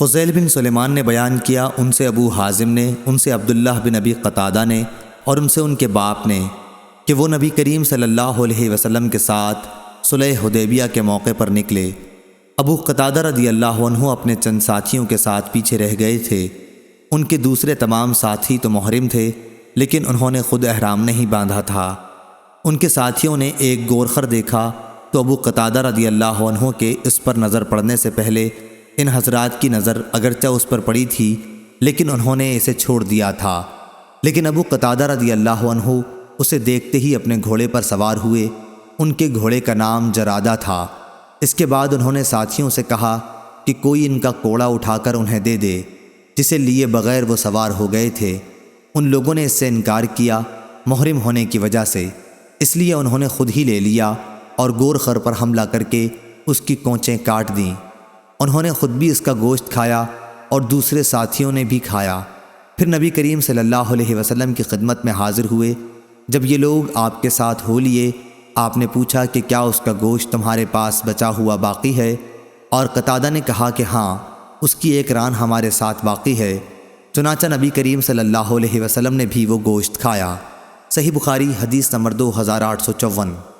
فضیل بن سلیمان نے بیان کیا، ان سے ابو حازم نے، ان سے عبداللہ بن ابی قتادہ نے، اور ان سے ان کے باپ نے کہ وہ نبی کریم صلی اللہ علیہ وسلم کے ساتھ صلح حدیبیہ کے موقع پر نکلے۔ ابو قتادہ رضی اللہ عنہ اپنے چند ساتھیوں کے ساتھ پیچھے رہ گئے تھے۔ ان کے دوسرے تمام ساتھی تو محرم تھے، لیکن انہوں نے خود احرام نہیں باندھا تھا۔ ان کے ساتھیوں نے ایک گورخر دیکھا تو ابو قتادہ رضی اللہ عنہ کے اس پر نظر پڑنے سے پہلے ان حضرات کی نظر اگرچہ اس پر پڑی تھی، لیکن انہوں نے اسے چھوڑ دیا تھا۔ لیکن ابو قتادہ رضی اللہ عنہ اسے دیکھتے ہی اپنے گھوڑے پر سوار ہوئے۔ ان کے گھوڑے کا نام جرادہ تھا۔ اس کے بعد انہوں نے ساتھیوں سے کہا کہ کوئی ان کا کوڑا اٹھا کر انہیں دے دے، جسے لیے بغیر وہ سوار ہو گئے تھے۔ ان لوگوں نے اس سے انکار کیا محرم ہونے کی وجہ سے، اس لیے انہوں نے خود ہی لے لیا اور گورخر پر حملہ کر کے اس کی کونچیں کاٹ دیں۔ انہوں نے خود بھی اس کا گوشت کھایا اور دوسرے ساتھیوں نے بھی کھایا۔ پھر نبی کریم صلی اللہ علیہ وسلم کی خدمت میں حاضر ہوئے۔ جب یہ لوگ آپ کے ساتھ ہو لیے، آپ نے پوچھا کہ کیا اس کا گوشت تمہارے پاس بچا ہوا باقی ہے؟ اور قتادہ نے کہا کہ ہاں، اس کی ایک ران ہمارے ساتھ باقی ہے۔ چنانچہ نبی کریم صلی اللہ علیہ وسلم نے بھی وہ گوشت کھایا۔ صحیح بخاری حدیث نمبر 2854۔